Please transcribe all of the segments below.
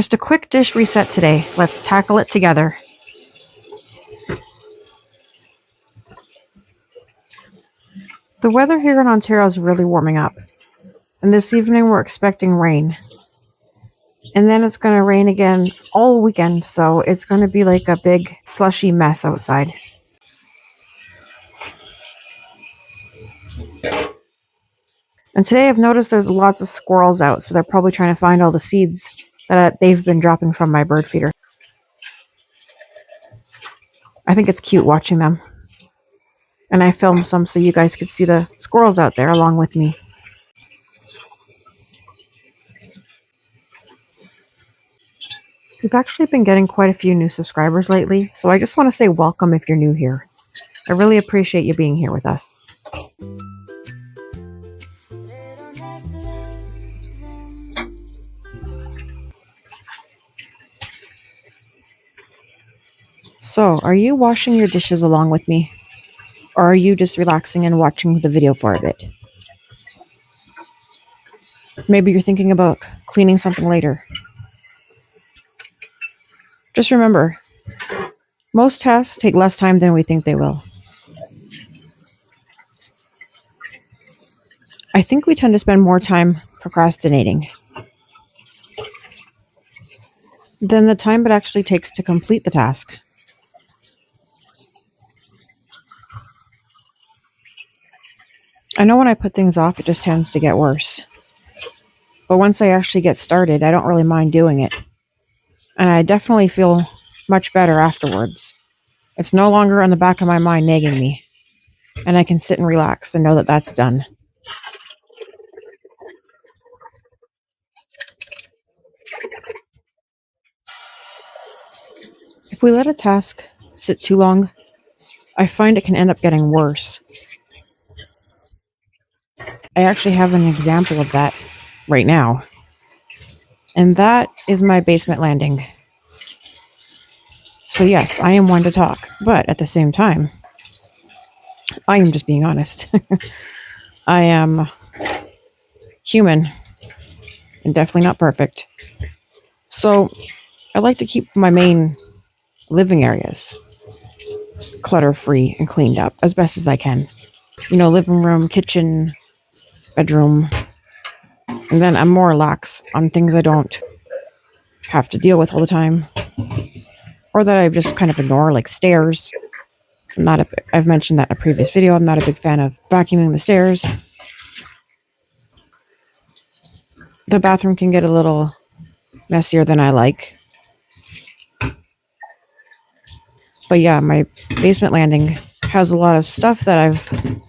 Just a quick dish reset today. Let's tackle it together. The weather here in Ontario is really warming up. And this evening we're expecting rain. And then it's going to rain again all weekend, so it's going to be like a big slushy mess outside. And today I've noticed there's lots of squirrels out, so they're probably trying to find all the seeds that they've been dropping from my bird feeder. I think it's cute watching them. And I filmed some so you guys could see the squirrels out there along with me. We've actually been getting quite a few new subscribers lately, so I just want to say welcome if you're new here. I really appreciate you being here with us. So, are you washing your dishes along with me? Or are you just relaxing and watching the video for a bit? Maybe you're thinking about cleaning something later. Just remember, most tasks take less time than we think they will. I think we tend to spend more time procrastinating than the time it actually takes to complete the task. I know when I put things off, it just tends to get worse. But once I actually get started, I don't really mind doing it. And I definitely feel much better afterwards. It's no longer on the back of my mind nagging me. And I can sit and relax and know that that's done. If we let a task sit too long, I find it can end up getting worse. I actually have an example of that right now. And that is my basement landing. So yes, I am one to talk, but at the same time, I am just being honest. I am human and definitely not perfect. So I like to keep my main living areas clutter-free and cleaned up as best as I can. Living room, kitchen, bedroom. And then I'm more lax on things I don't have to deal with all the time. Or that I just kind of ignore, like stairs. I've mentioned that in a previous video. I'm not a big fan of vacuuming the stairs. The bathroom can get a little messier than I like. But yeah, my basement landing has a lot of stuff that I've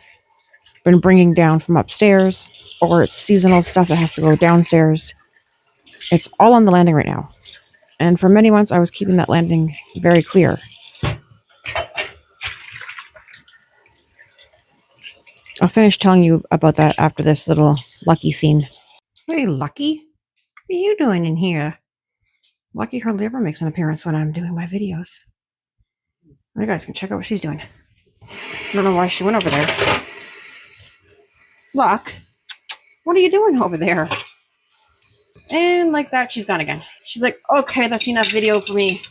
been bringing down from upstairs, or it's seasonal stuff that has to go downstairs. It's all on the landing right now. And for many months, I was keeping that landing very clear. I'll finish telling you about that after this little Lucky scene. Hey, Lucky. What are you doing in here? Lucky hardly ever makes an appearance when I'm doing my videos. You guys can check out what she's doing. I don't know why she went over there. Luck, what are you doing over there? And like that, she's gone again. She's like, okay, that's enough video for me.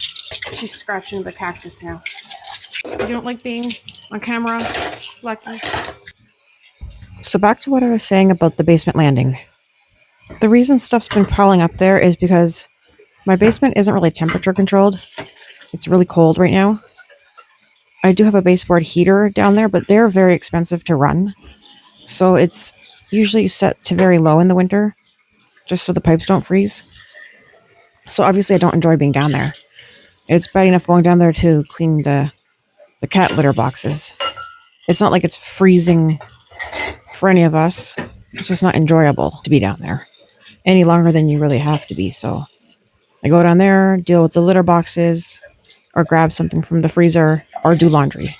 She's scratching the cactus now. You don't like being on camera, Lucky? So back to what I was saying about the basement landing. The reason stuff's been piling up there is because my basement isn't really temperature controlled. It's really cold right now. I do have a baseboard heater down there, but they're very expensive to run. So it's usually set to very low in the winter, just so the pipes don't freeze. So obviously I don't enjoy being down there. It's bad enough going down there to clean the cat litter boxes. It's not like it's freezing for any of us. It's just not enjoyable to be down there any longer than you really have to be. So I go down there, deal with the litter boxes, or grab something from the freezer, or do laundry.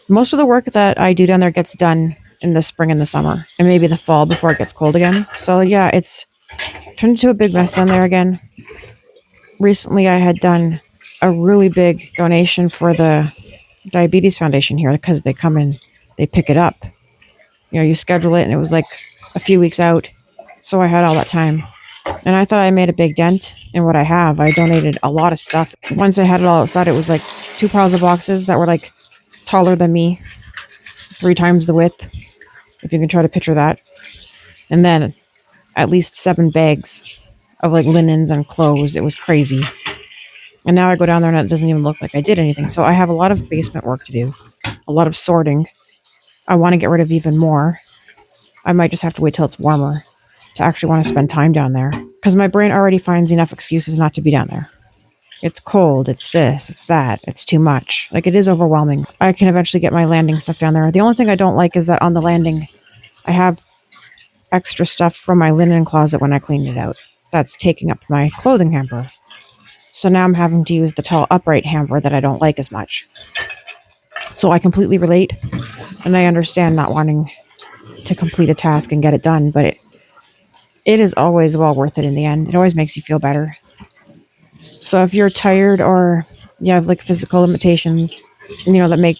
Most of the work that I do down there gets done in the spring and the summer, and maybe the fall before it gets cold again. So yeah, it's turned into a big mess down there again. Recently, I had done a really big donation for the Diabetes Foundation here, because they come and they pick it up. You schedule it, and it was like a few weeks out. So I had all that time. And I thought I made a big dent in what I have. I donated a lot of stuff. Once I had it all outside, it was like 2 piles of boxes that were like taller than me, 3 times the width, if you can try to picture that. And then at least 7 bags of like linens and clothes. It was crazy. And now I go down there and it doesn't even look like I did anything. So I have a lot of basement work to do, a lot of sorting. I want to get rid of even more. I might just have to wait till it's warmer to actually want to spend time down there, because my brain already finds enough excuses not to be down there. It's cold, it's this, it's that, it's too much. Like, it is overwhelming. I can eventually get my landing stuff down there. The only thing I don't like is that on the landing, I have extra stuff from my linen closet when I cleaned it out. That's taking up my clothing hamper. So now I'm having to use the tall upright hamper that I don't like as much. So I completely relate, and I understand not wanting to complete a task and get it done, but it is always well worth it in the end. It always makes you feel better. So if you're tired or you have like physical limitations, that make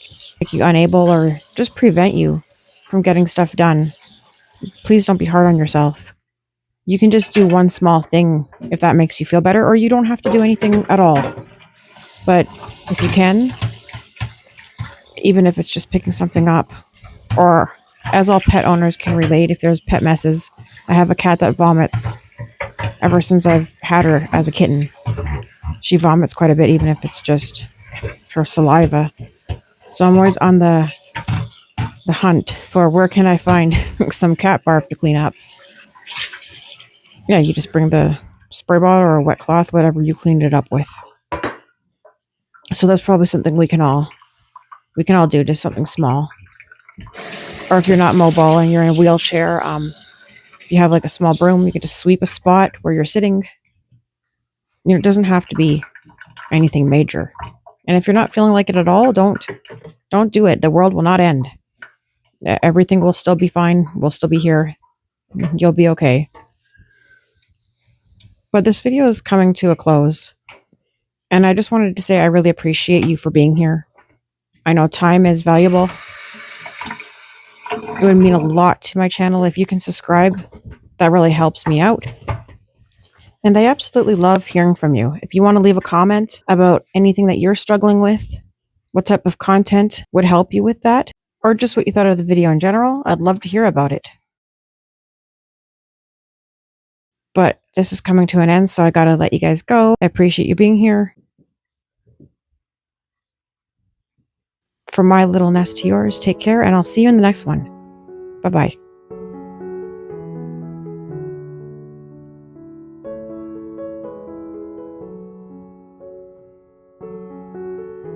you unable or just prevent you from getting stuff done, please don't be hard on yourself. You can just do one small thing if that makes you feel better, or you don't have to do anything at all. But if you can, even if it's just picking something up, or as all pet owners can relate, if there's pet messes, I have a cat that vomits ever since I've had her as a kitten. She vomits quite a bit, even if it's just her saliva. So I'm always on the hunt for where can I find some cat barf to clean up. Yeah, you just bring the spray bottle or a wet cloth, whatever you cleaned it up with. So that's probably something we can all do, just something small. Or if you're not mobile and you're in a wheelchair, you have like a small broom, you can just sweep a spot where you're sitting. It doesn't have to be anything major. And if you're not feeling like it at all, don't do it. The world will not end. Everything will still be fine. We'll still be here. You'll be okay. But this video is coming to a close. And I just wanted to say I really appreciate you for being here. I know time is valuable. It would mean a lot to my channel if you can subscribe. That really helps me out. And I absolutely love hearing from you. If you want to leave a comment about anything that you're struggling with, what type of content would help you with that, or just what you thought of the video in general, I'd love to hear about it. But this is coming to an end, so I gotta let you guys go. I appreciate you being here. From my little nest to yours, take care, and I'll see you in the next one. Bye-bye.